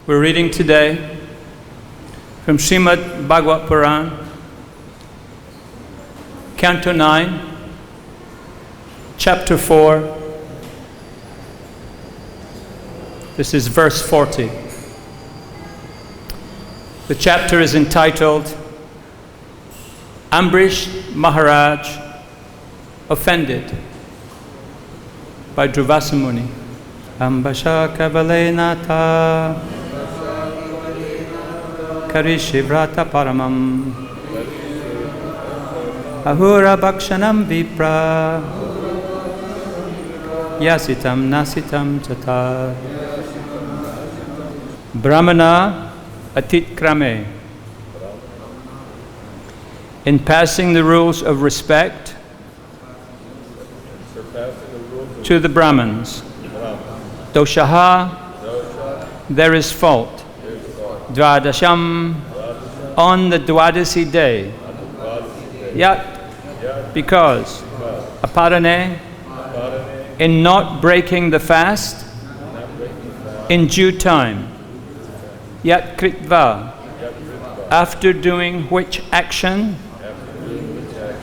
We're reading today from Srimad Bhagavad-Puran, Canto 9, Chapter 4. This is verse 40. The chapter is entitled Ambrish Maharaj Offended by Durvasa Muni. Ambasha Kavalenata Karishivrata Paramam Ahura Bhakshanam Vipra Yasitam Nasitam Chata Brahmana Atit Krame. In passing the rules of respect to the Brahmins, Doshaha, there is fault. Dvadasham, on the Dwadasi day. Yat, because. Aparane, in not breaking the fast in due time. Yat kritva, after doing which action.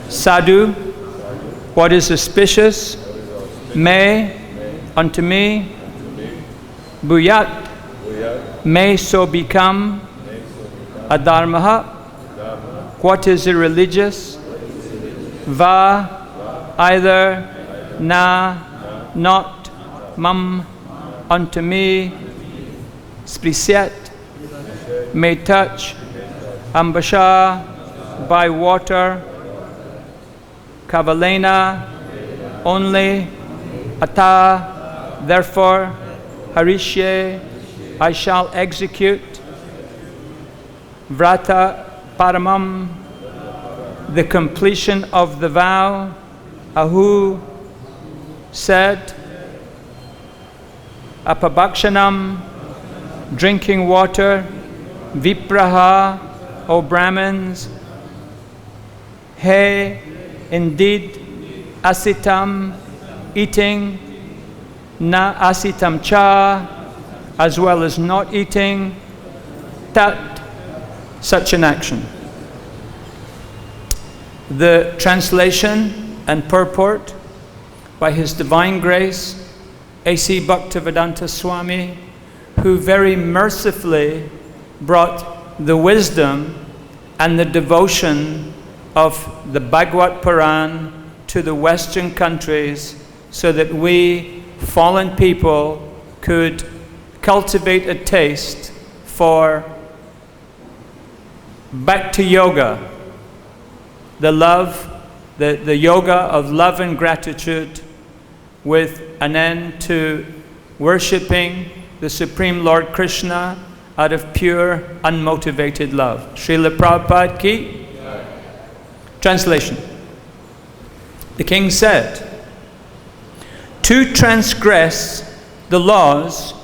Sadhu, what is auspicious. May, unto me. Bhuyat, may so become. Adharmaha, what is irreligious. Va, either. Na, not. Mam, unto me. Sprisyat, may touch. Ambasha, by water. Kavalena, only. Ata, therefore. Harishye, I shall execute. Vrata paramam, the completion of the vow. Ahu, said. Apabhakshanam, drinking water. Vipraha, O Brahmins. He, indeed. Asitam, eating. Na asitam cha, as well as not eating. Tat, such an action. The translation and purport by His Divine Grace, A.C. Bhaktivedanta Swami, who very mercifully brought the wisdom and the devotion of the Bhagavad-Puran to the Western countries so that we, fallen people, could cultivate a taste for bhakti-yoga, the yoga of love and gratitude, with an end to worshipping the Supreme Lord Krishna out of pure, unmotivated love. Srila Prabhupada ki. Translation. The king said, to transgress the laws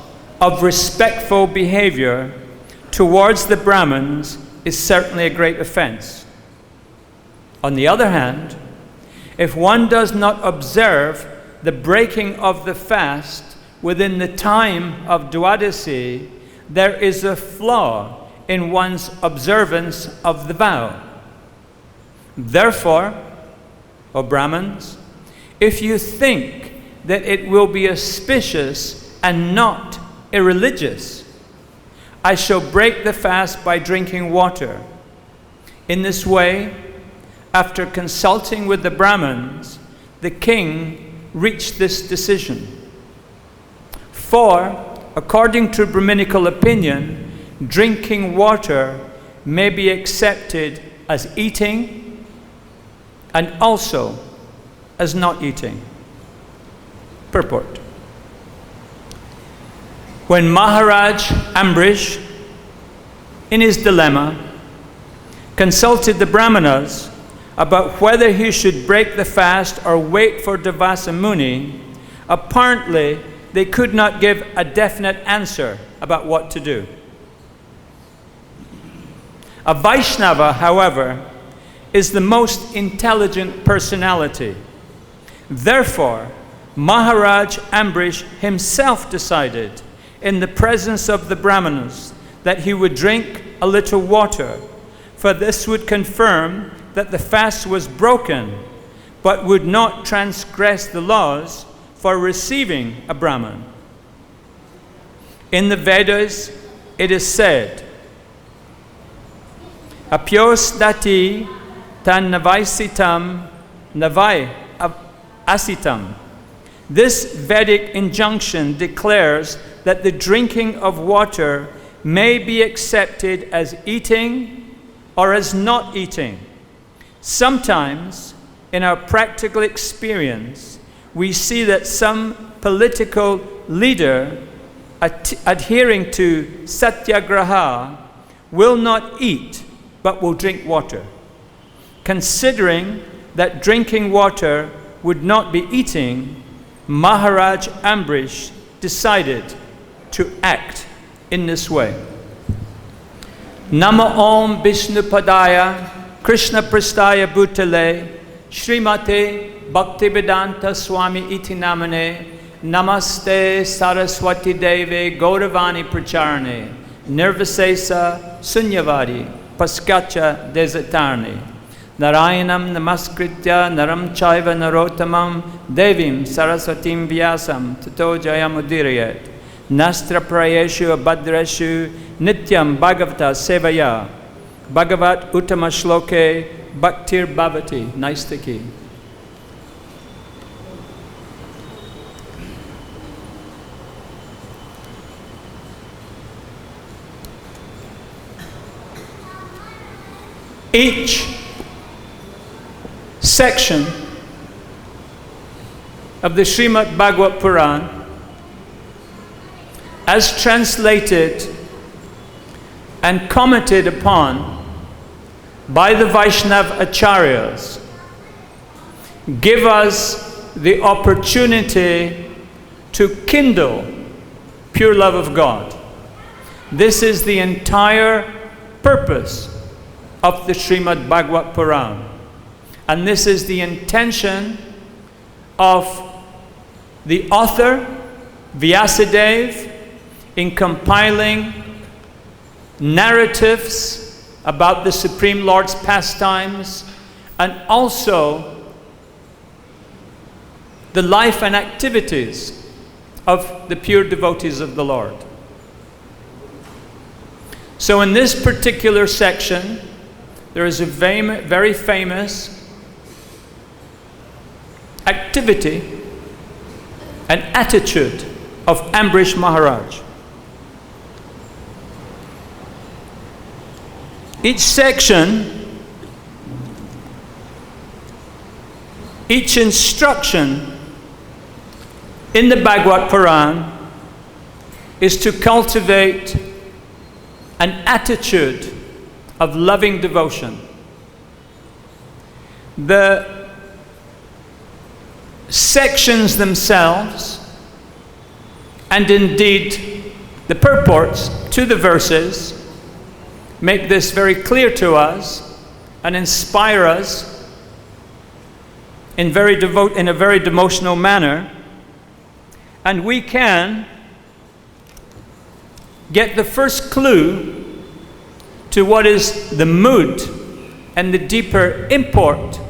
of respectful behavior towards the Brahmins is certainly a great offense. On the other hand, if one does not observe the breaking of the fast within the time of Dwadasi, there is a flaw in one's observance of the vow. Therefore, O Brahmins, if you think that it will be auspicious and not irreligious, I shall break the fast by drinking water. In this way, after consulting with the Brahmins, the king reached this decision. For, according to Brahminical opinion, drinking water may be accepted as eating and also as not eating. Purport. When Maharaj Ambrish, in his dilemma, consulted the Brahmanas about whether he should break the fast or wait for Durvasa Muni, apparently they could not give a definite answer about what to do. A Vaishnava, however, is the most intelligent personality. Therefore, Maharaj Ambrish himself decided, in the presence of the Brahmanas, that he would drink a little water, for this would confirm that the fast was broken, but would not transgress the laws for receiving a Brahman. In the Vedas, it is said, Apyos dati tan navaisitam navai asitam. This Vedic injunction declares that the drinking of water may be accepted as eating or as not eating. Sometimes, in our practical experience, we see that some political leader adhering to satyagraha will not eat but will drink water. Considering that drinking water would not be eating, Maharaj Ambrish decided to act in this way. Nama Om Vishnu Padaya Krishna Prastaya Bhutale Srimate Bhaktivedanta Swami Iti Namane Namaste Saraswati Deve Gauravani Pracharane Nirvisesa Sunyavadi Paskacha Desatarne Narayanam Namaskritya Naram Chaiva Narottamam Devim Saraswatim Vyasam Tato Jayamudirayat Nastra Prayeshu Abhadreshu Nityam Bhagavata Sevaya Bhagavat Uttama Shloke Bhaktir Bhavati. Naistiki. Each section of the Srimad Bhagavad Puran, as translated and commented upon by the Vaishnava Acharyas, give us the opportunity to kindle pure love of God. This is the entire purpose of the Srimad Bhagavad Puran. And this is the intention of the author, Vyasadeva, in compiling narratives about the Supreme Lord's pastimes, and also the life and activities of the pure devotees of the Lord. So in this particular section, there is a very famous activity and attitude of Ambrish Maharaj. Each section, each instruction in the Bhagavad Puran is to cultivate an attitude of loving devotion. The sections themselves, and indeed the purports to the verses, make this very clear to us and inspire us in a very devotional manner, and we can get the first clue to what is the mood and the deeper import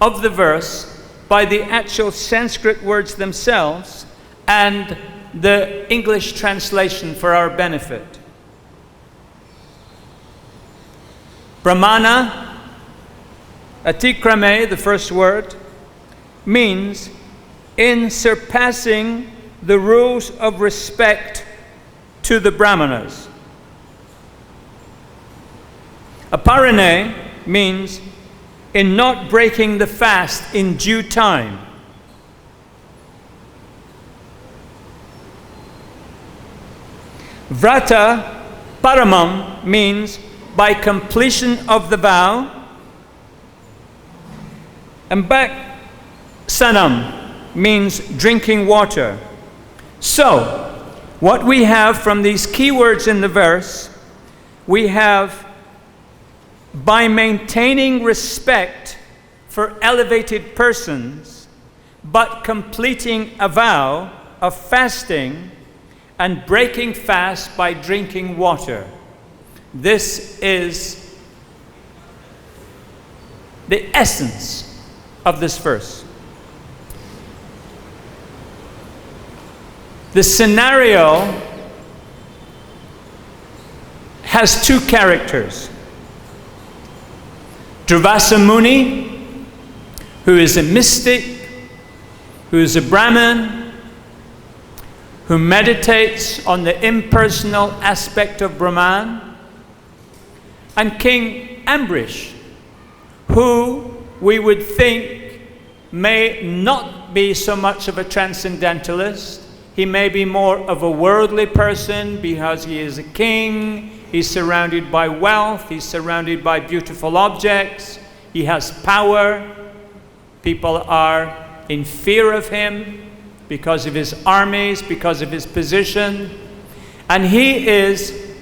of the verse by the actual Sanskrit words themselves and the English translation for our benefit. Brahmana, atikrame, the first word, means in surpassing the rules of respect to the Brahmanas. Aparane means in not breaking the fast in due time. Vrata paramam means by completion of the vow. And bak sanam means drinking water. So, what we have from these key words in the verse, we have by maintaining respect for elevated persons, but completing a vow of fasting and breaking fast by drinking water. This is the essence of this verse. The scenario has two characters. Durvasa Muni, who is a mystic, who is a Brahmin, who meditates on the impersonal aspect of Brahman, and King Ambrish, who we would think may not be so much of a transcendentalist. He may be more of a worldly person because he is a king, he's surrounded by wealth, he's surrounded by beautiful objects, he has power, people are in fear of him because of his armies, because of his position, and he is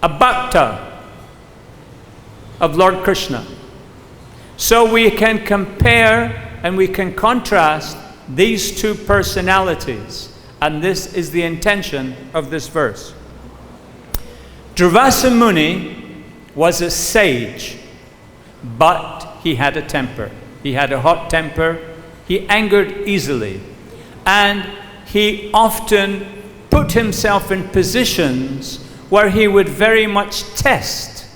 a bhakta of Lord Krishna. So we can compare and we can contrast these two personalities, and this is the intention of this verse. Durvasa Muni was a sage, but he had a temper. He had a hot temper, he angered easily, and he often put himself in positions where he would very much test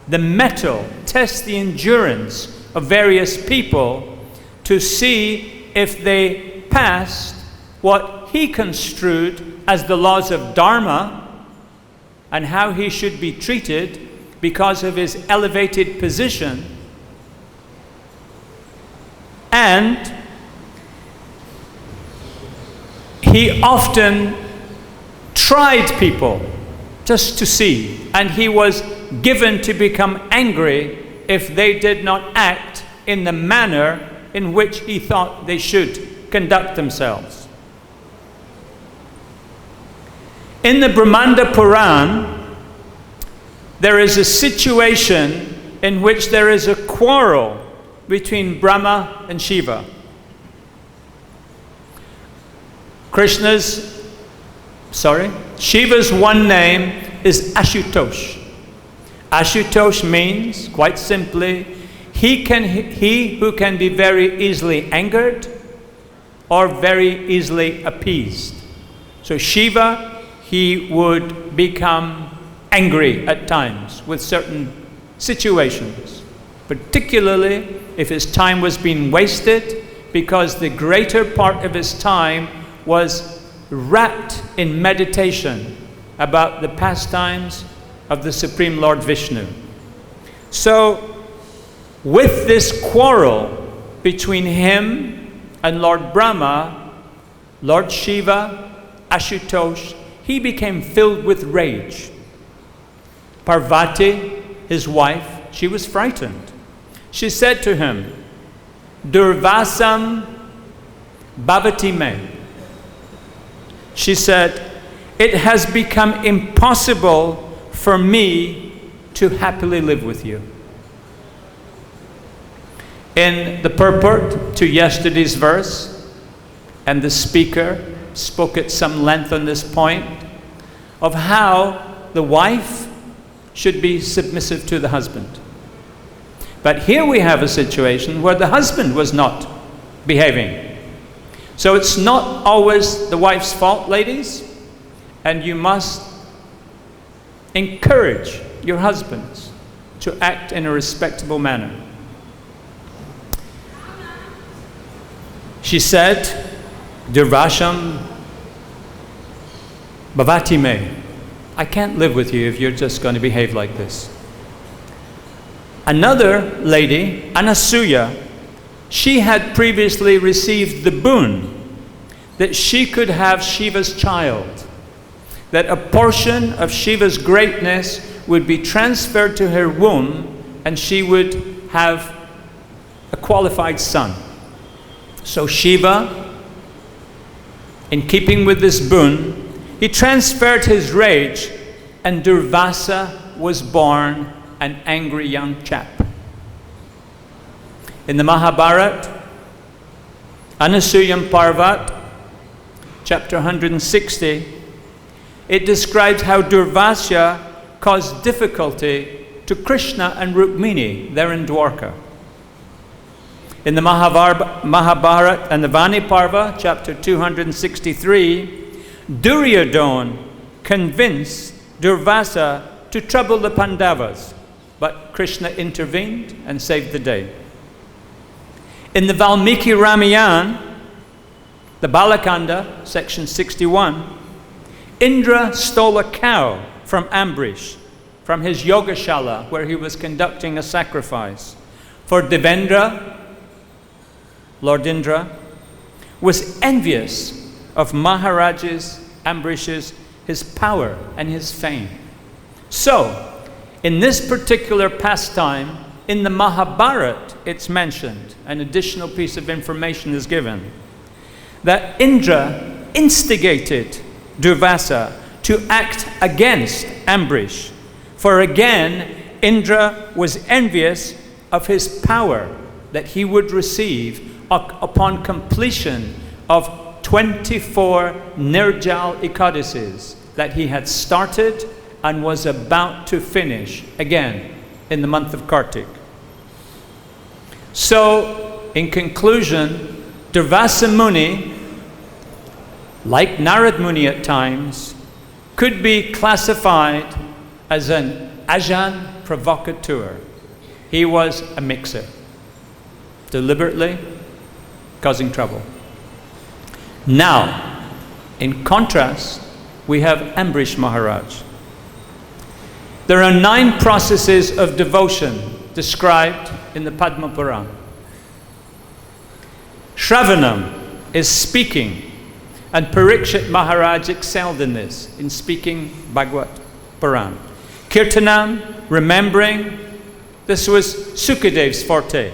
the mettle, test the endurance of various people to see if they passed what he construed as the laws of Dharma and how he should be treated because of his elevated position. And he often tried people just to see, and he was given to become angry if they did not act in the manner in which he thought they should conduct themselves. In the Brahmanda Puran, there is a situation in which there is a quarrel between Brahma and Shiva. Shiva's one name is Ashutosh. Ashutosh means, quite simply, he who can be very easily angered or very easily appeased. So Shiva, he would become angry at times with certain situations, particularly if his time was being wasted, because the greater part of his time was wrapped in meditation about the pastimes of the Supreme Lord Vishnu. So, with this quarrel between him and Lord Brahma, Lord Shiva, Ashutosh, he became filled with rage. Parvati, his wife, she was frightened. She said to him, Durvasam bhavati me. She said, it has become impossible for me to happily live with you. In the purport to yesterday's verse, and the speaker spoke at some length on this point, of how the wife should be submissive to the husband. But here we have a situation where the husband was not behaving. So it's not always the wife's fault, ladies, and you must encourage your husbands to act in a respectable manner. She said, Durvasham bhavati me. I can't live with you if you're just going to behave like this. Another lady, Anasuya, she had previously received the boon that she could have Shiva's child, that a portion of Shiva's greatness would be transferred to her womb and she would have a qualified son. So Shiva, in keeping with this boon, he transferred his rage, and Durvasa was born an angry young chap. In the Mahabharata, Anasuyam Parvat, chapter 160, it describes how Durvasa caused difficulty to Krishna and Rukmini there in Dwarka. In the Mahabharata and the Vani Parva, chapter 263, Duryodhana convinced Durvasa to trouble the Pandavas, but Krishna intervened and saved the day. In the Valmiki Ramayana, the Balakanda, section 61, Indra stole a cow from Ambrish, from his yogashala where he was conducting a sacrifice. For Devendra, Lord Indra, was envious of Maharaj's, Ambrish's, his power and his fame. So, in this particular pastime, in the Mahabharata, it's mentioned, an additional piece of information is given, that Indra instigated Durvasa to act against Ambrish. For again, Indra was envious of his power that he would receive upon completion of 24 Nirjal Ekadasis that he had started and was about to finish again in the month of Kartik. So, in conclusion, Durvasa Muni, like Narad Muni at times, could be classified as an Ajan provocateur. He was a mixer, deliberately causing trouble. Now, in contrast, we have Ambrish Maharaj. There are 9 processes of devotion described in the Padma Purana. Shravanam is speaking, and Parikshit Maharaj excelled in this, in speaking Bhagavad Purana. Kirtanam, remembering, this was Sukadev's forte.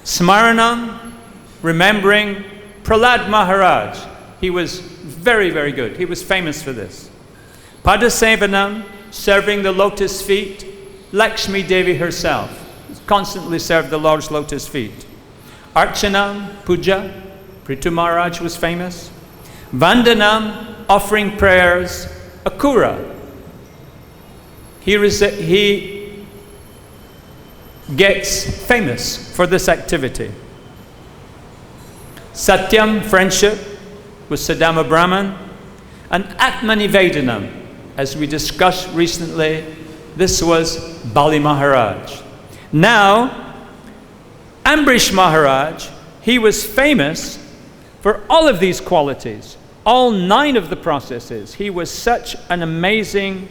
Smaranam, remembering, Prahlad Maharaj, he was very, very good. He was famous for this. Padasevanam, serving the lotus feet, Lakshmi Devi herself constantly served the Lord's lotus feet. Archanam, puja, Prithu Maharaj was famous. Vandanam, offering prayers, Akura. He gets famous for this activity. Satyam, friendship with Sadama Brahman. And Atmanivedanam, as we discussed recently, this was Bali Maharaj. Now, Ambrish Maharaj, he was famous for all of these qualities, all 9 of the processes. He was such an amazing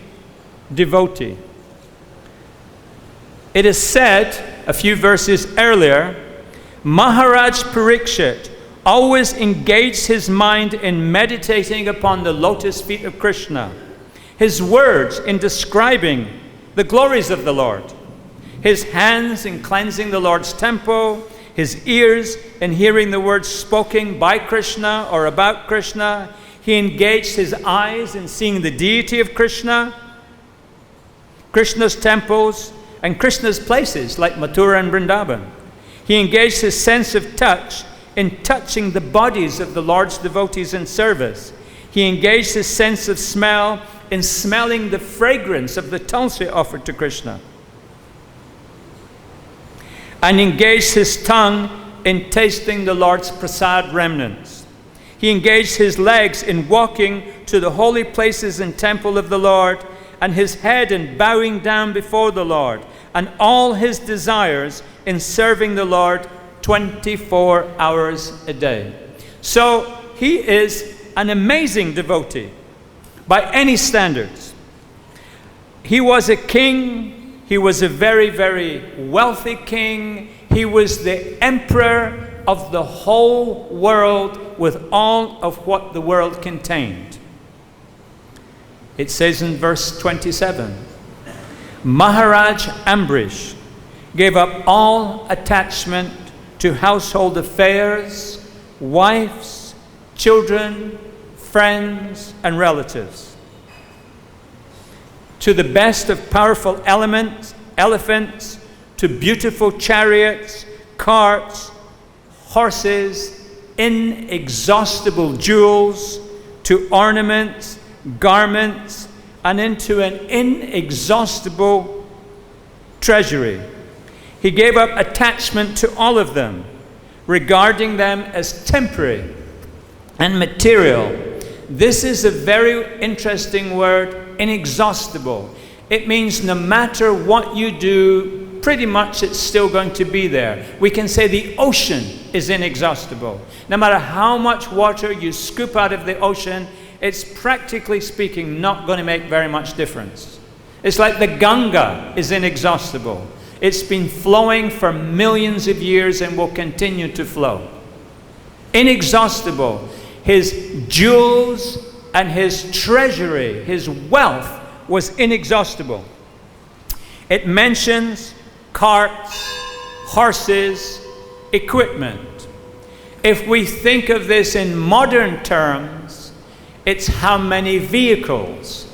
devotee. It is said, a few verses earlier, Maharaj Parikshit always engaged his mind in meditating upon the lotus feet of Krishna, his words in describing the glories of the Lord, his hands in cleansing the Lord's temple, his ears in hearing the words spoken by Krishna or about Krishna. He engaged his eyes in seeing the deity of Krishna, Krishna's temples, and Krishna's places like Mathura and Vrindavan. He engaged his sense of touch in touching the bodies of the Lord's devotees in service. He engaged his sense of smell in smelling the fragrance of the tulsi offered to Krishna. And engaged his tongue in tasting the Lord's prasad remnants. He engaged his legs in walking to the holy places and temple of the Lord, and his head in bowing down before the Lord, and all his desires in serving the Lord 24 hours a day. So he is an amazing devotee by any standards. He was a king. He was a very, very wealthy king. He was the emperor of the whole world with all of what the world contained. It says in verse 27, Maharaj Ambrish gave up all attachment to household affairs, wives, children, friends, and relatives. To the best of powerful elephants, to beautiful chariots, carts, horses, inexhaustible jewels, to ornaments, garments, and into an inexhaustible treasury. He gave up attachment to all of them, regarding them as temporary and material. This is a very interesting word, inexhaustible. It means no matter what you do, pretty much it's still going to be there. We can say the ocean is inexhaustible. No matter how much water you scoop out of the ocean, it's practically speaking not going to make very much difference. It's like the Ganga is inexhaustible. It's been flowing for millions of years and will continue to flow. Inexhaustible. His jewels and his treasury, his wealth, was inexhaustible. It mentions carts, horses, equipment. If we think of this in modern terms, it's how many vehicles,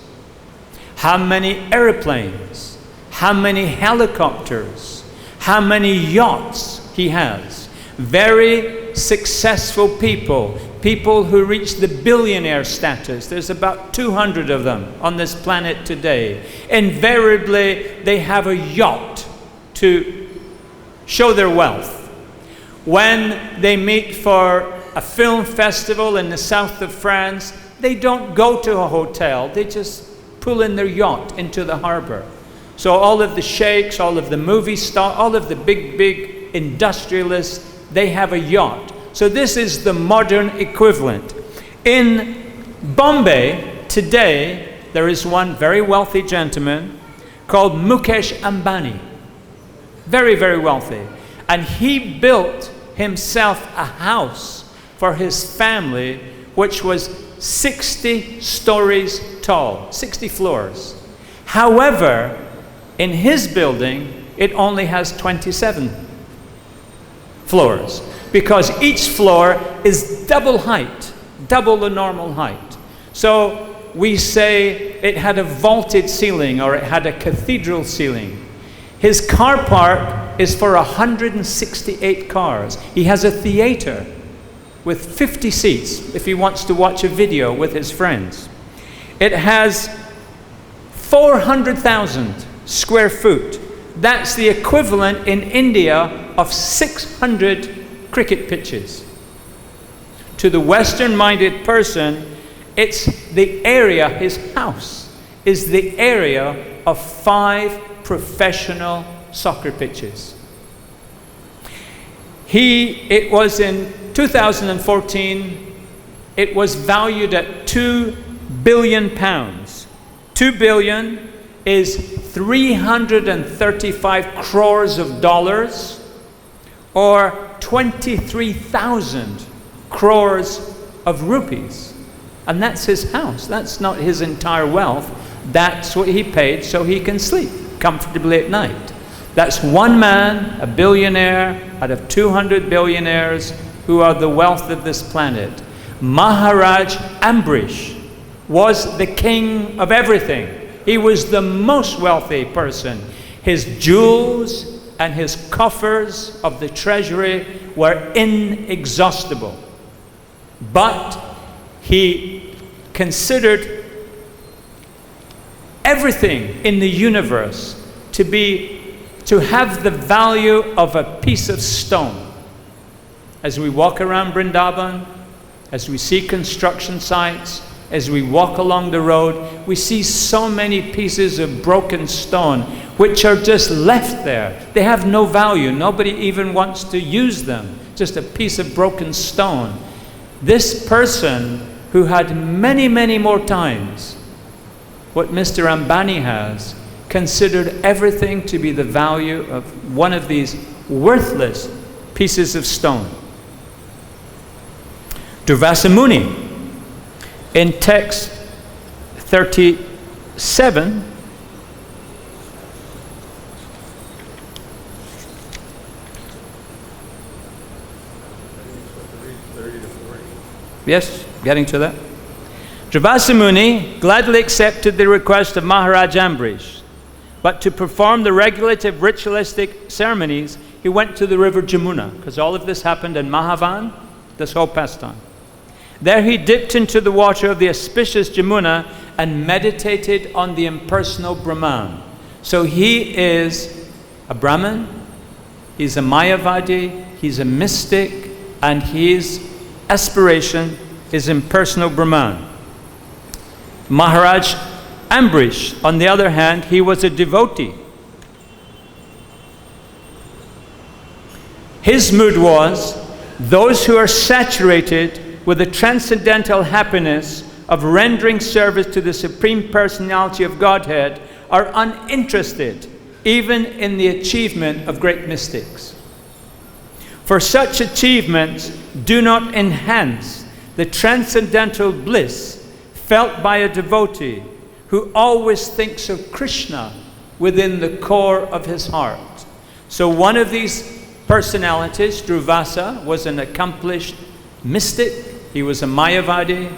how many airplanes, how many helicopters, how many yachts he has. Very successful people, people who reach the billionaire status. There's about 200 of them on this planet today. Invariably, they have a yacht to show their wealth. When they meet for a film festival in the south of France, they don't go to a hotel. They just pull in their yacht into the harbor. So all of the sheikhs, all of the movie stars, all of the big industrialists, they have a yacht. So this is the modern equivalent. In Bombay today, there is one very wealthy gentleman called Mukesh Ambani. Very, very wealthy. And he built himself a house for his family, which was 60 stories tall, 60 floors. However, in his building, it only has 27 floors, because each floor is double height, double the normal height. So we say it had a vaulted ceiling, or it had a cathedral ceiling. His car park is for 168 cars. He has a theater with 50 seats if he wants to watch a video with his friends. It has 400,000 square foot. That's the equivalent in India of 600 cricket pitches. To the Western-minded person, it's the area, his house is the area of 5 professional soccer pitches. It was in 2014, it was valued at £2 billion. 2 billion is 335 crores of dollars, or 23,000 crores of rupees. And that's his house. That's not his entire wealth. That's what he paid so he can sleep comfortably at night. That's one man, a billionaire, out of 200 billionaires who are the wealth of this planet. Maharaj Ambrish was the king of everything. He was the most wealthy person. His jewels and his coffers of the treasury were inexhaustible. But he considered everything in the universe to have the value of a piece of stone. As we walk around Vrindavan, as we see construction sites, as we walk along the road, we see so many pieces of broken stone which are just left there. They have no value. Nobody even wants to use them. Just a piece of broken stone. This person, who had many, many more times what Mr. Ambani has, considered everything to be the value of one of these worthless pieces of stone. Durvasa Muni, in text 37, yes, getting to that. Durvasa Muni gladly accepted the request of Maharaj Ambrish, but to perform the regulative ritualistic ceremonies, he went to the river Jamuna, because all of this happened in Mahavan, this whole pastime. There he dipped into the water of the auspicious Jamuna and meditated on the impersonal Brahman. So he is a Brahmin, he's a Mayavadi, he's a mystic, and his aspiration is impersonal Brahman. Maharaj Ambrish, on the other hand, he was a devotee. His mood was, those who are saturated with the transcendental happiness of rendering service to the Supreme Personality of Godhead are uninterested even in the achievement of great mystics. For such achievements do not enhance the transcendental bliss felt by a devotee who always thinks of Krishna within the core of his heart. So one of these personalities, Durvasa, was an accomplished mystic, he was a Mayavadi,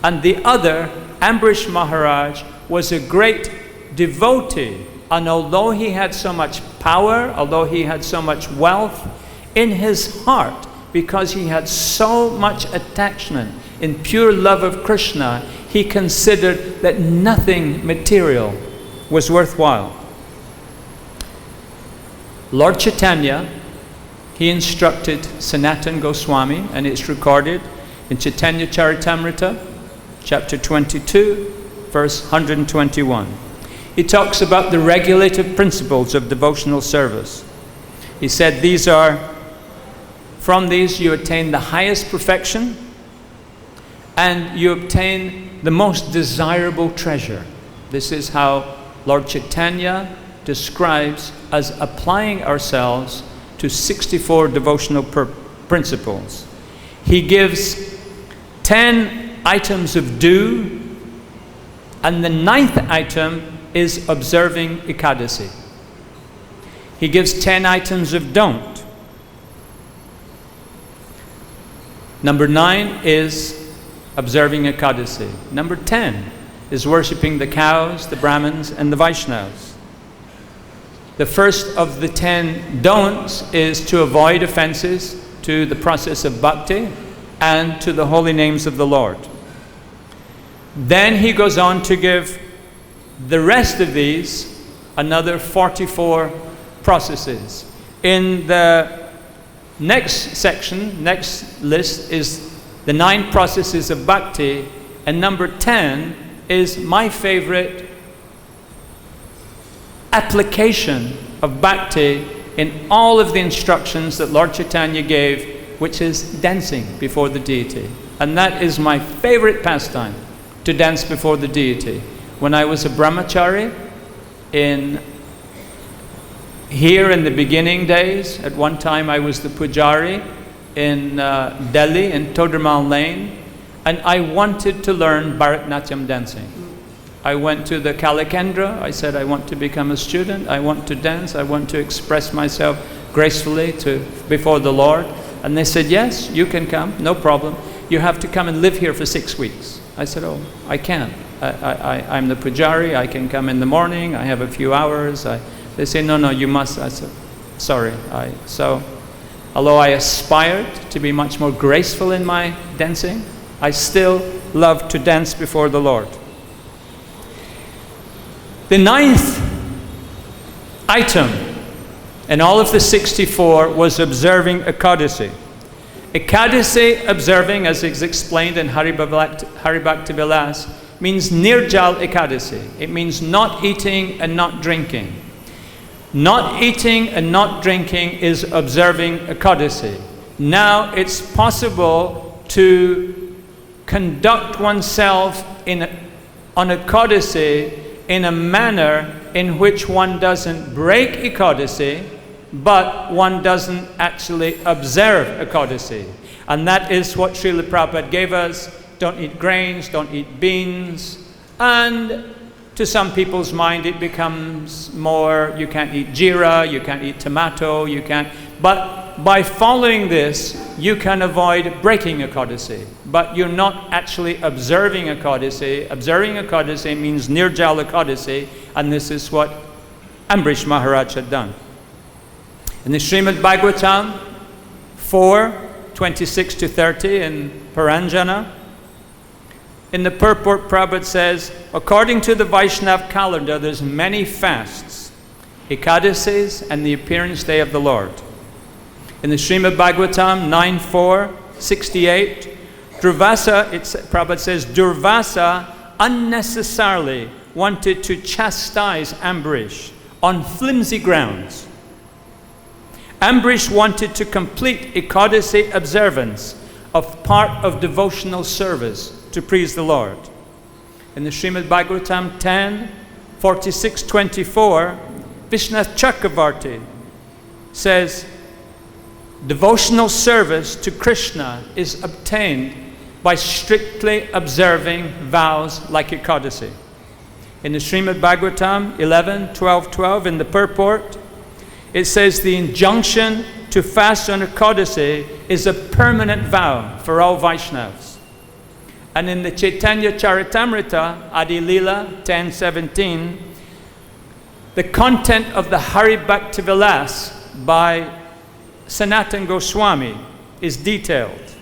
and the other, Ambrish Maharaj, was a great devotee. And although he had so much power, although he had so much wealth, in his heart, because he had so much attachment in pure love of Krishna, he considered that nothing material was worthwhile. Lord Chaitanya, he instructed Sanatana Goswami, and it's recorded in Chaitanya Charitamrita, chapter 22, verse 121. He talks about the regulative principles of devotional service. He said from these you attain the highest perfection, and you obtain the most desirable treasure. This is how Lord Chaitanya describes us applying ourselves to 64 devotional principles. He gives 10 items of do, and the 9th item is observing Ekadasi. He gives 10 items of don't. Number 9 is observing Ekadasi. Number 10 is worshipping the cows, the Brahmins, and the Vaishnavas. The first of the 10 don'ts is to avoid offenses to the process of bhakti and to the holy names of the Lord. Then he goes on to give the rest of these another 44 processes. In the next section, next list, is the 9 processes of bhakti, and number 10 is my favorite application of bhakti in all of the instructions that Lord Chaitanya gave, which is dancing before the deity. And that is my favorite pastime, to dance before the deity. When I was a brahmachari here in the beginning days, at one time I was the pujari in Delhi, in Todermal Lane, and I wanted to learn Bharatanatyam dancing. I went to the Kalakendra, I said I want to become a student, I want to dance, I want to express myself gracefully before the Lord. And they said, yes, you can come, no problem. You have to come and live here for 6 weeks. I said, oh, I can't. I'm the pujari, I can come in the morning, I have a few hours. They say, no, you must. I said, sorry. So, although I aspired to be much more graceful in my dancing, I still love to dance before the Lord. The 9th item in all of the 64 was observing Ekadasi. Ekadasi observing, as is explained in Hari Bhakti Vilas, means Nirjal Ekadasi. It means not eating and not drinking. Not eating and not drinking is observing Ekadasi. Now it's possible to conduct oneself on Ekadasi in a manner in which one doesn't break Ekadasi, but one doesn't actually observe Ekadasi. And that is what Srila Prabhupada gave us. Don't eat grains, don't eat beans. And to some people's mind it becomes more, you can't eat jeera, you can't eat tomato, you can't. But by following this, you can avoid breaking Ekadasi. But you're not actually observing Ekadasi. Observing Ekadasi means Nirjal Ekadasi, and this is what Ambrish Maharaj had done. In the Srimad Bhagavatam 4:26-30 in Paranjana, In the purport, Prabhupada says, according to the Vaishnav calendar, there's many fasts, Ekadasis, and the appearance day of the Lord. In the Srimad Bhagavatam 9.4.68, Prabhupada says, Durvasa unnecessarily wanted to chastise Ambrish on flimsy grounds. Ambrish wanted to complete Ekadasi observance of part of devotional service to please the Lord. In the Srimad Bhagavatam 10.46.24, Vishnath Chakravarti says, devotional service to Krishna is obtained by strictly observing vows like Ekadasi. In the Srimad Bhagavatam 11.12.12, in the purport, it says the injunction to fast on Ekadasi is a permanent vow for all Vaishnavas. And in the Chaitanya Charitamrita, Adi Lila 10.17, the content of the Hari Bhakti Vilas by Sanatana Goswami is detailed.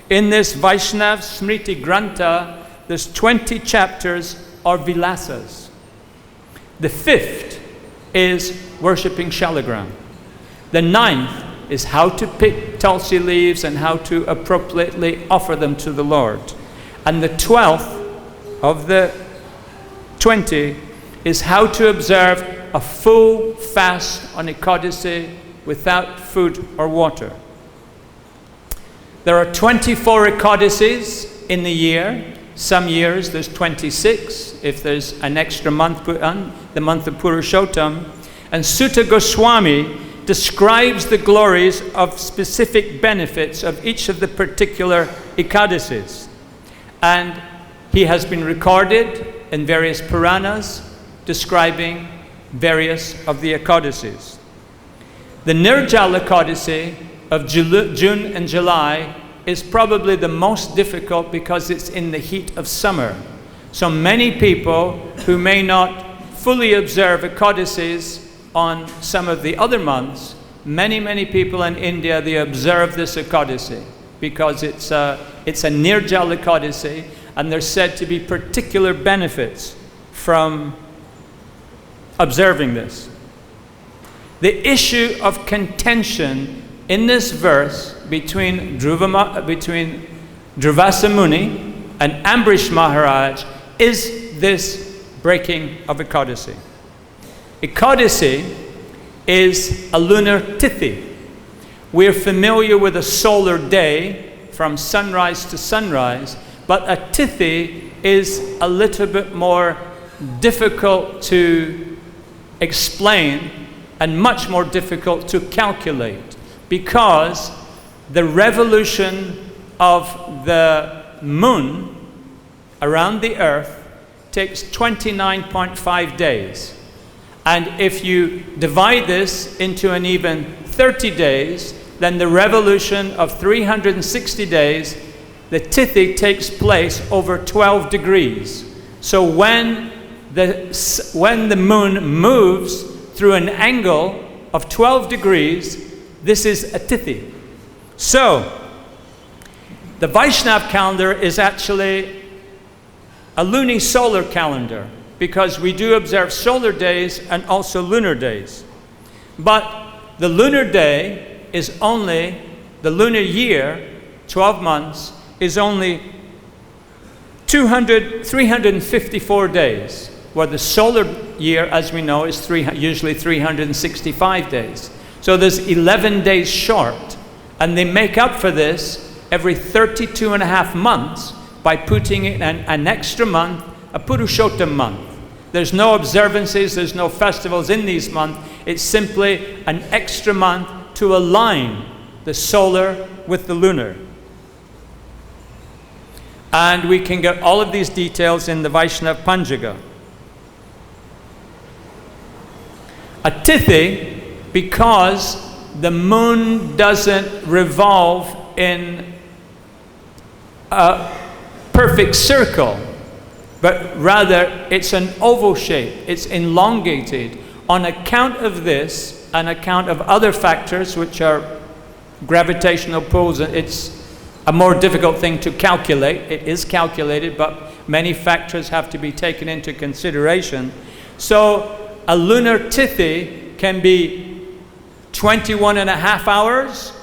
In this Vaishnav Smriti Grantha, there's 20 chapters or vilasas. The 5th is worshipping Shalagram. The 9th is how to pick tulsi leaves and how to appropriately offer them to the Lord. And the 12th of the 20 is how to observe a full fast on Ekadasi without food or water. There are 24 Ekadasis in the year. Some years there's 26, if there's an extra month put on, the month of Purushottam. And Sutta Goswami describes the glories of specific benefits of each of the particular Ekadasis. And he has been recorded in various Puranas describing various of the Ekadasis. The Nirjala Ekadasi of June and July is probably the most difficult because it's in the heat of summer. So many people who may not fully observe Ekadasis on some of the other months, many people in India, they observe this Ekadasi because it's a Nirjala Ekadasi, and there's said to be particular benefits from observing this. The issue of contention in this verse between Durvasa Muni and Ambrish Maharaj is this breaking of Ekadasi. Ekadasi is a lunar tithi. We're familiar with a solar day from sunrise to sunrise, but a tithi is a little bit more difficult to explain and much more difficult to calculate, because the revolution of the moon around the earth takes 29.5 days. And if you divide this into an even 30 days, then the revolution of 360 days, the tithi takes place over 12 degrees. So when the moon moves through an angle of 12 degrees, this is a tithi. So the Vaishnav calendar is actually a luni-solar calendar, because we do observe solar days and also lunar days. But the lunar day is only, the lunar year, 12 months, is only 354 days, where the solar year, as we know, is usually 365 days. So there's 11 days short, and they make up for this every 32 and a half months by putting in an extra month, a Purushottam month. There's no observances, there's no festivals in these months. It's simply an extra month to align the solar with the lunar. And we can get all of these details in the Vaishnav Panchaga. A tithi, because the moon doesn't revolve in a perfect circle, but rather it's an oval shape, it's elongated. On account of this, on account of other factors which are gravitational pulls, it's a more difficult thing to calculate. It is calculated, but many factors have to be taken into consideration. So a lunar tithi can be 21 and a half hours,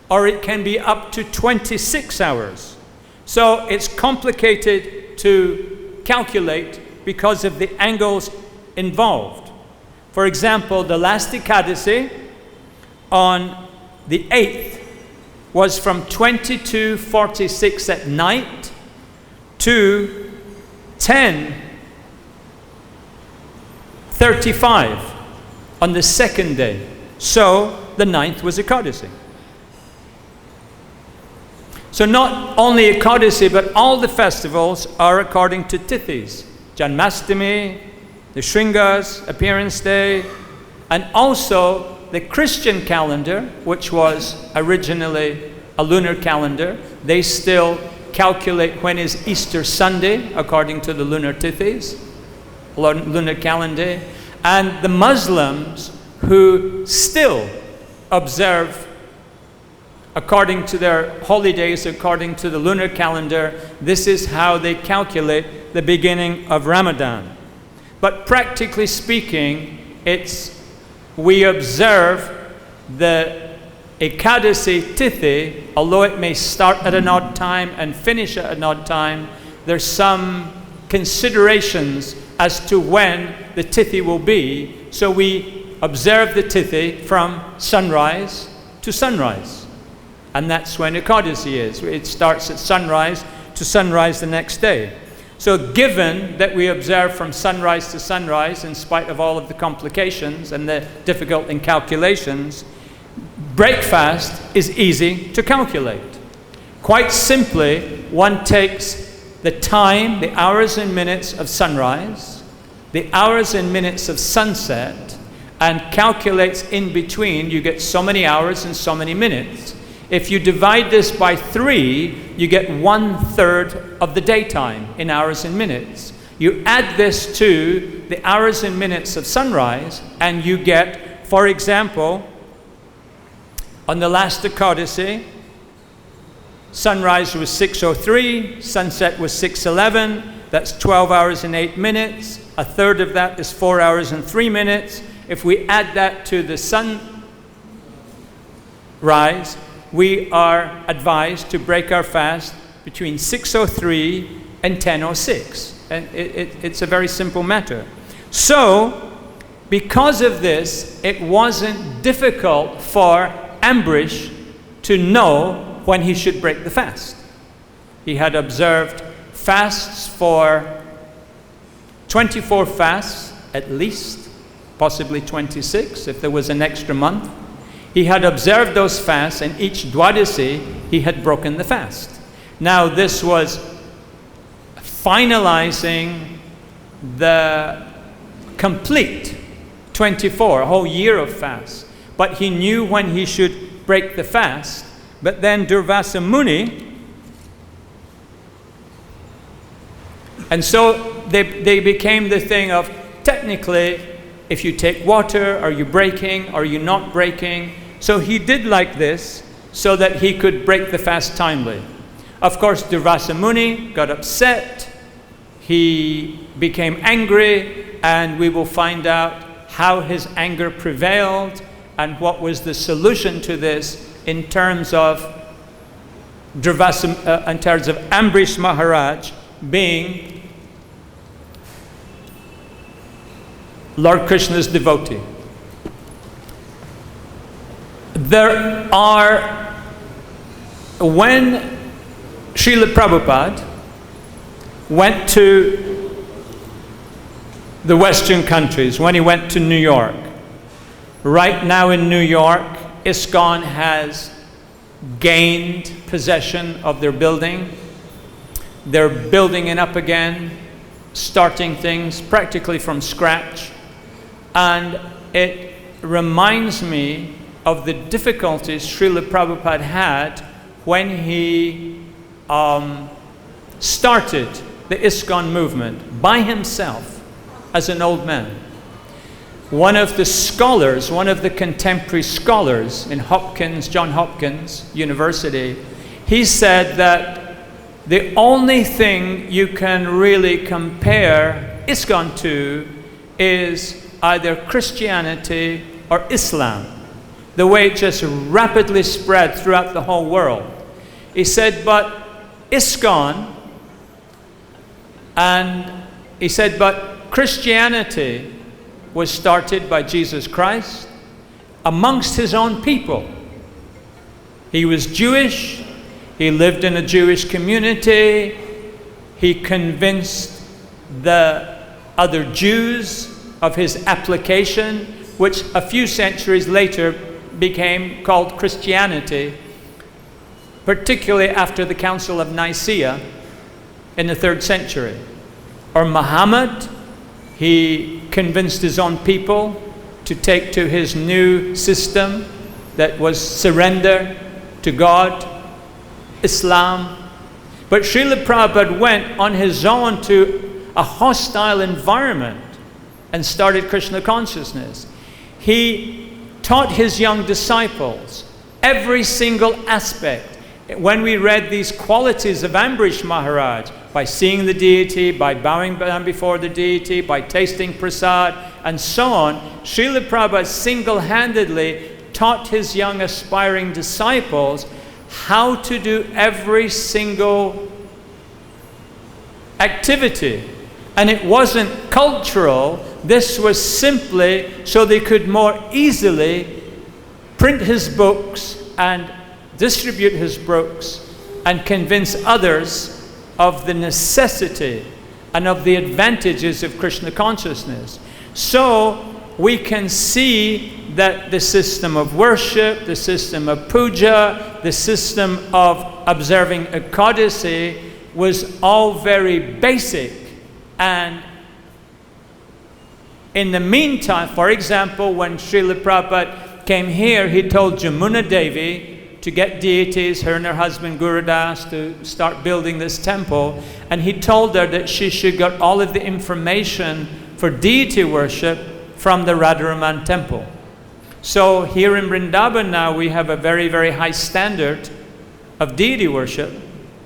or it can be up to 26 hours. So it's complicated to calculate because of the angles involved. For example, the last Ekadasi on the 8th was from 22:46 at night to 10:35 on the second day. So the 9th was Ekadasi. So not only Ekadasi, but all the festivals are according to tithis. Janmashtami, the Shringas, Appearance Day, and also the Christian calendar, which was originally a lunar calendar. They still calculate when is Easter Sunday according to the lunar tithis, lunar calendar. And the Muslims who still observe according to their holidays, according to the lunar calendar, this is how they calculate the beginning of Ramadan. But practically speaking, we observe the Ekadasi Tithi, although it may start at an odd time and finish at an odd time, there's some considerations as to when the Tithi will be. So we observe the Tithi from sunrise to sunrise. And that's when Ekadasi is. It starts at sunrise to sunrise the next day. So given that we observe from sunrise to sunrise, in spite of all of the complications and the difficult in calculations, breakfast is easy to calculate. Quite simply, one takes the time, the hours and minutes of sunrise, the hours and minutes of sunset, and calculates in between. You get so many hours and so many minutes. If you divide this by 3, you get 1/3 of the daytime in hours and minutes. You add this to the hours and minutes of sunrise, and you get, for example, on the last Ekadasi, sunrise was 6:03, sunset was 6:11. That's 12 hours and 8 minutes. 1/3 of that is 4 hours and 3 minutes. If we add that to the sunrise, we are advised to break our fast between 6:03 and 10:06. And it's a very simple matter. So, because of this, it wasn't difficult for Ambrish to know when he should break the fast. He had observed fasts for 24 fasts at least, possibly 26 if there was an extra month. He had observed those fasts, and each Dwadasi he had broken the fast. Now this was finalizing the complete 24, a whole year of fasts. But he knew when he should break the fast. But then Durvasa Muni, and so they became the thing of, technically, if you take water, are you breaking, are you not breaking? So he did like this so that he could break the fast timely. Of course, Durvasa Muni got upset, he became angry, and we will find out how his anger prevailed and what was the solution to this in terms of in terms of Ambrish Maharaj being Lord Krishna's devotee. When Srila Prabhupada went to the Western countries, when he went to New York, right now in New York, ISKCON has gained possession of their building. They're building it up again, starting things practically from scratch. And it reminds me of the difficulties Srila Prabhupada had when he started the ISKCON movement by himself as an old man. One of the scholars, one of the contemporary scholars in John Hopkins University, he said that the only thing you can really compare ISKCON to is either Christianity or Islam, the way it just rapidly spread throughout the whole world. He said, but ISKCON, and he said, but Christianity was started by Jesus Christ amongst his own people. He was Jewish, he lived in a Jewish community, he convinced the other Jews of his application, which a few centuries later became called Christianity, particularly after the Council of Nicaea in the 3rd century. Or Muhammad, he convinced his own people to take to his new system that was surrender to God, Islam. But Srila Prabhupada went on his own to a hostile environment and started Krishna consciousness. He taught his young disciples every single aspect. When we read these qualities of Ambrish Maharaj, by seeing the deity, by bowing down before the deity, by tasting prasad, and so on, Srila Prabhupada single-handedly taught his young aspiring disciples how to do every single activity. And it wasn't cultural, this was simply so they could more easily print his books and distribute his books and convince others of the necessity and of the advantages of Krishna consciousness. So we can see that the system of worship, the system of puja, the system of observing Ekadasi was all very basic. And in the meantime, for example, when Srila Prabhupada came here, he told Jamuna Devi to get deities, her and her husband Gurudas, to start building this temple. And he told her that she should get all of the information for deity worship from the Radharaman temple. So here in Vrindavan now we have a very, very high standard of deity worship.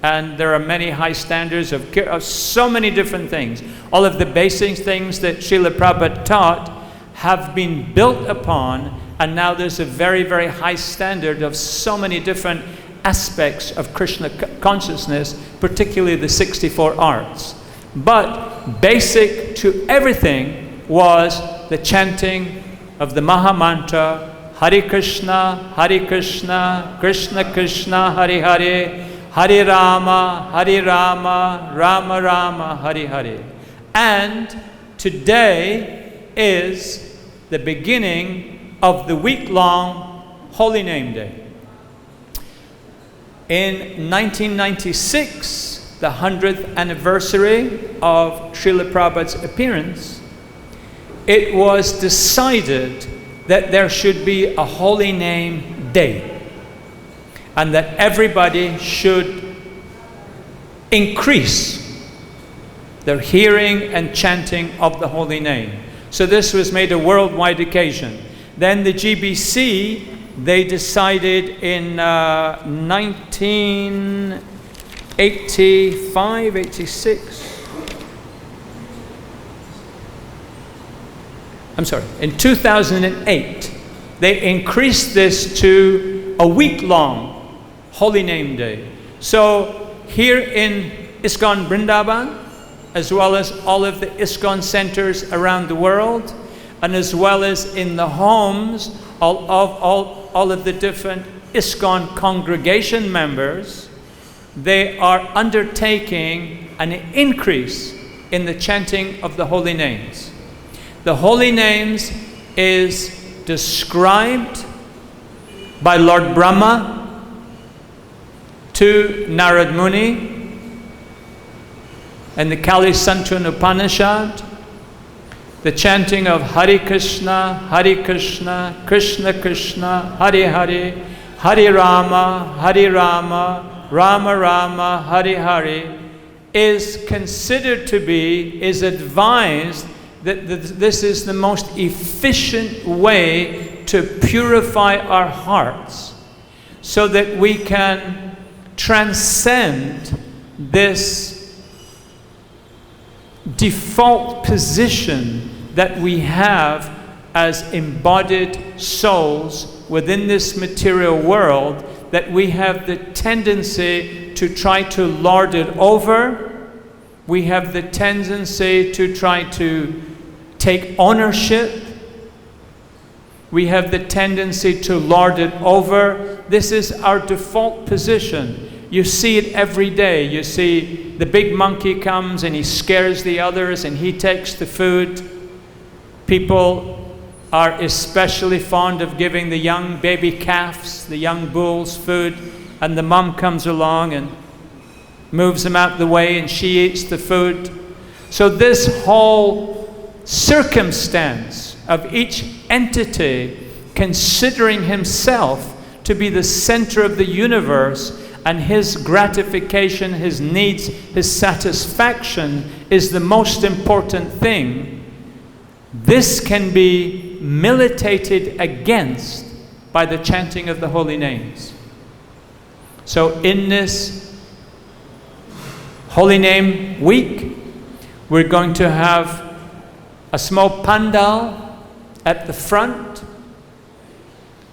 And there are many high standards of so many different things. All of the basic things that Srila Prabhupada taught have been built upon, and now there's a very, very high standard of so many different aspects of Krishna consciousness, particularly the 64 arts. But basic to everything was the chanting of the Maha Mantra, Hare Krishna, Krishna Krishna, Hare Hare, Hare Rama, Rama Rama, Hare Hare. And today is the beginning of the week-long Holy Name Day. In 1996, the 100th anniversary of Srila Prabhupada's appearance, it was decided that there should be a Holy Name Day, and that everybody should increase their hearing and chanting of the Holy Name. So this was made a worldwide occasion. Then the GBC, they decided in 1985, 86. I'm sorry, in 2008, they increased this to a week-long Holy Name Day. So here in ISKCON Vrindavan, as well as all of the ISKCON centers around the world, and as well as in the homes all of the different ISKCON congregation members, they are undertaking an increase in the chanting of the holy names. The holy names is described by Lord Brahma to Narad Muni and the Kali Santun Upanishad. The chanting of Hare Krishna, Krishna Krishna, Hare Hare, Hare Rama, Rama Rama, Hare Hare, is considered to be, is advised that this is the most efficient way to purify our hearts, so that we can transcend this default position that we have as embodied souls within this material world, that we have the tendency to try to lord it over. We have the tendency to try to take ownership. We have the tendency to lord it over. This is our default position. You see it every day. You see the big monkey comes and he scares the others and he takes the food. People are especially fond of giving the young baby calves, the young bulls, food, and the mom comes along and moves them out the way and she eats the food. So this whole circumstance of each entity considering himself to be the center of the universe, and his gratification, his needs, his satisfaction is the most important thing, this can be militated against by the chanting of the holy names. So in this Holy Name Week, we're going to have a small pandal at the front.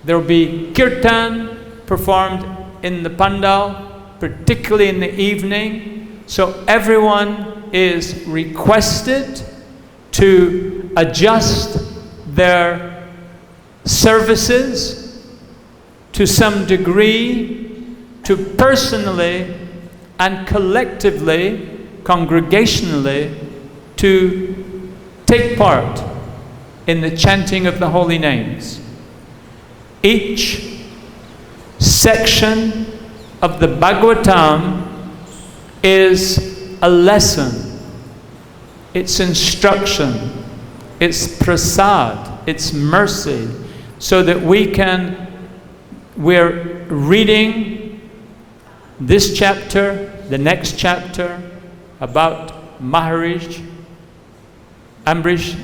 There will be kirtan performed in the pandal, particularly in the evening. So everyone is requested to adjust their services to some degree to personally and collectively, congregationally, to take part in the chanting of the holy names. Each section of the Bhagavatam is a lesson. It's instruction. It's prasad. It's mercy. So that we're reading this chapter, the next chapter about Ambrish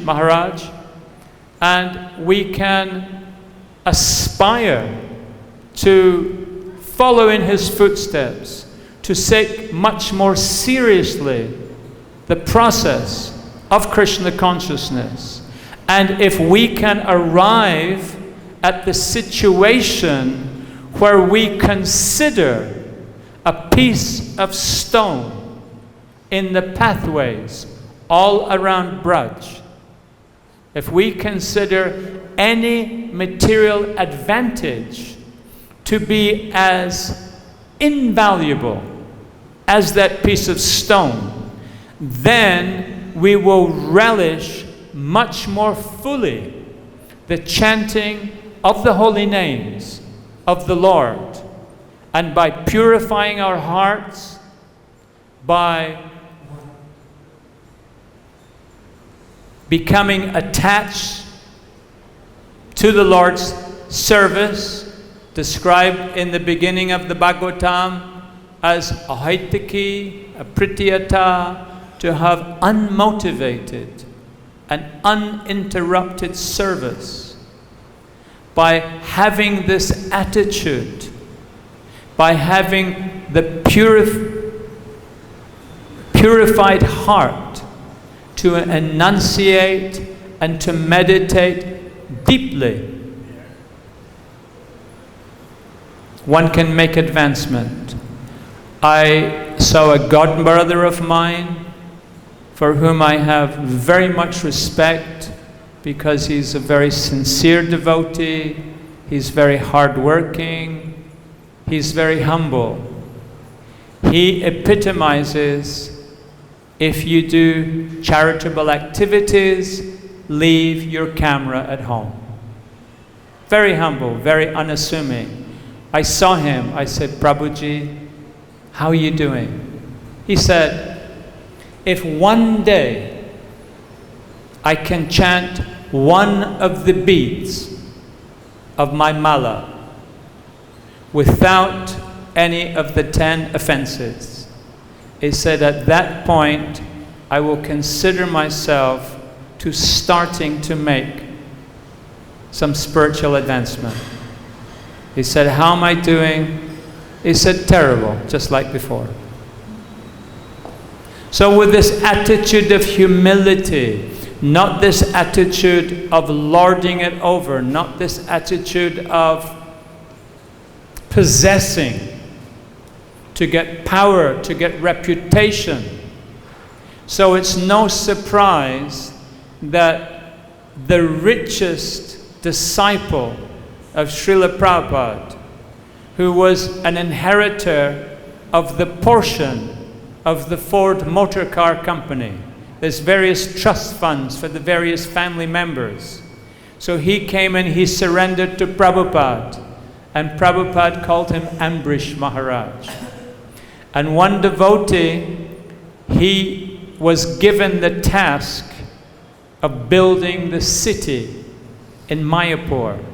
Maharaj, and we can aspire to follow in his footsteps, to take much more seriously the process of Krishna consciousness. And if we can arrive at the situation where we consider a piece of stone in the pathways all around Braj, if we consider any material advantage to be as invaluable as that piece of stone, then we will relish much more fully the chanting of the holy names of the Lord. And by purifying our hearts, by becoming attached to the Lord's service, described in the beginning of the Bhagavatam as ahaitaki, apritiyata, to have unmotivated and uninterrupted service. By having this attitude, by having the purified heart to enunciate and to meditate deeply, one can make advancement. I saw a godbrother of mine for whom I have very much respect because he's a very sincere devotee, he's very hardworking, he's very humble. He epitomizes, if you do charitable activities, leave your camera at home. Very humble, very unassuming. I saw him, I said, Prabhuji, how are you doing? He said, if one day I can chant one of the beads of my mala without any of the 10 offenses, he said, at that point I will consider myself to starting to make some spiritual advancement. He said, how am I doing? He said, terrible, just like before. So with this attitude of humility, not this attitude of lording it over, not this attitude of possessing to get power, to get reputation. So it's no surprise that the richest disciple of Srila Prabhupada, who was an inheritor of the portion of the Ford Motor Car Company. There's various trust funds for the various family members. So he came and he surrendered to Prabhupada, and Prabhupada called him Ambrish Maharaj. And one devotee, he was given the task of building the city in Mayapur.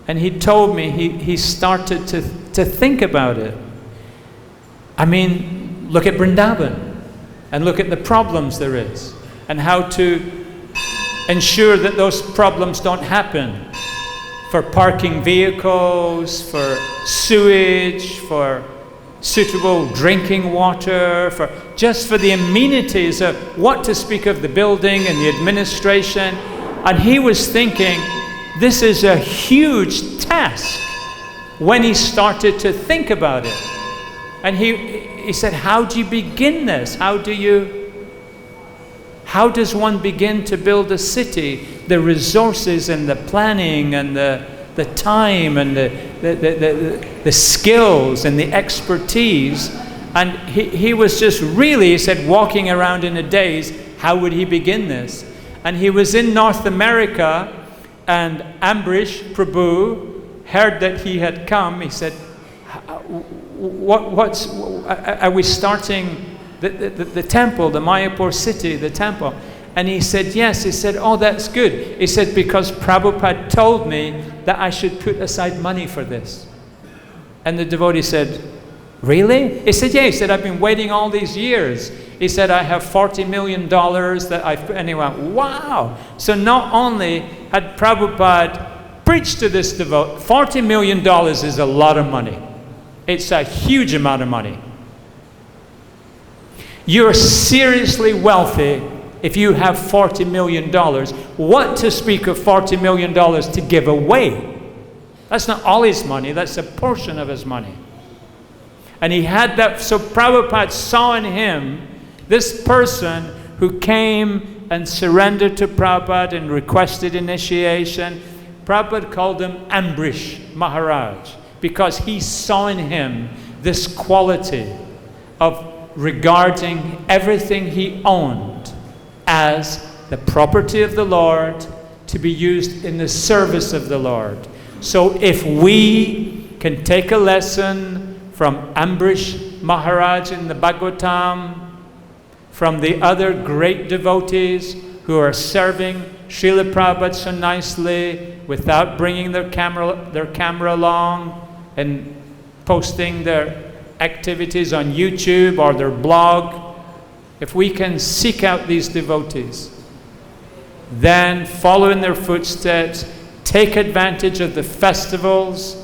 And he told me he started to think about it. I mean, look at Vrindavan and look at the problems there is and how to ensure that those problems don't happen, for parking vehicles, for sewage, for suitable drinking water, for just for the amenities of what to speak of the building and the administration. And he was thinking, this is a huge task when he started to think about it. And he said, how do you begin this? How does one begin to build a city? The resources and the planning and the time and the skills and the expertise. And he was just really, he said, walking around in a daze. How would he begin this? And he was in North America, and Ambrish Prabhu heard that he had come. He said, are we starting the temple, the Mayapur city, the temple? And he said, yes. He said, oh, that's good. He said, because Prabhupada told me that I should put aside money for this. And the devotee said, really? He said, yeah. He said, I've been waiting all these years. He said, I have $40 million that I've put. And he went, wow. So not only had Prabhupada preached to this devotee, $40 million is a lot of money. It's a huge amount of money. You're seriously wealthy if you have $40 million. What to speak of $40 million to give away? That's not all his money, that's a portion of his money. And he had that, so Prabhupada saw in him this person who came and surrendered to Prabhupada and requested initiation. Prabhupada called him Ambrish Maharaj, because he saw in him this quality of regarding everything he owned as the property of the Lord to be used in the service of the Lord. So if we can take a lesson from Ambrish Maharaj in the Bhagavatam, from the other great devotees who are serving Srila Prabhupada so nicely without bringing their camera along and posting their activities on YouTube or their blog, if we can seek out these devotees, then follow in their footsteps, take advantage of the festivals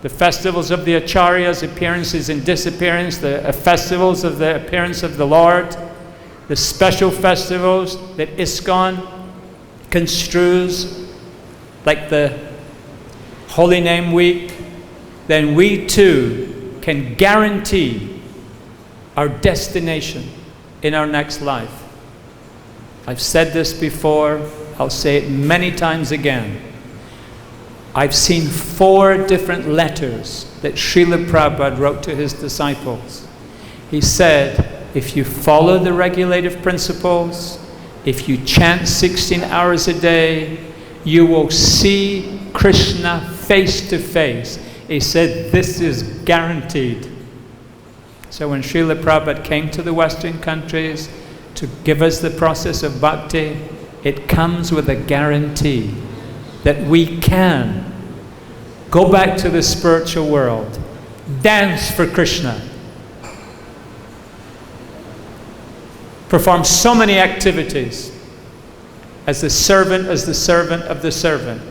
of the Acharyas, appearances and disappearance, the festivals of the appearance of the Lord, the special festivals that ISKCON construes, like the Holy Name Week, then we too can guarantee our destination in our next life. I've said this before, I'll say it many times again. I've seen 4 different letters that Srila Prabhupada wrote to his disciples. He said, if you follow the regulative principles, if you chant 16 hours a day, you will see Krishna face to face. He said, this is guaranteed. So when Srila Prabhupada came to the Western countries to give us the process of bhakti, it comes with a guarantee that we can go back to the spiritual world, dance for Krishna, perform so many activities as the servant of the servant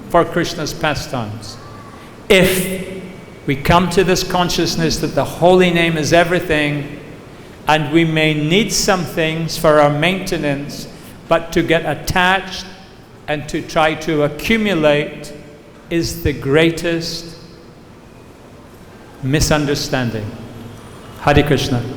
for Krishna's pastimes. If We come to this consciousness that the holy name is everything, and we may need some things for our maintenance, but to get attached and to try to accumulate is the greatest misunderstanding. Hare Krishna.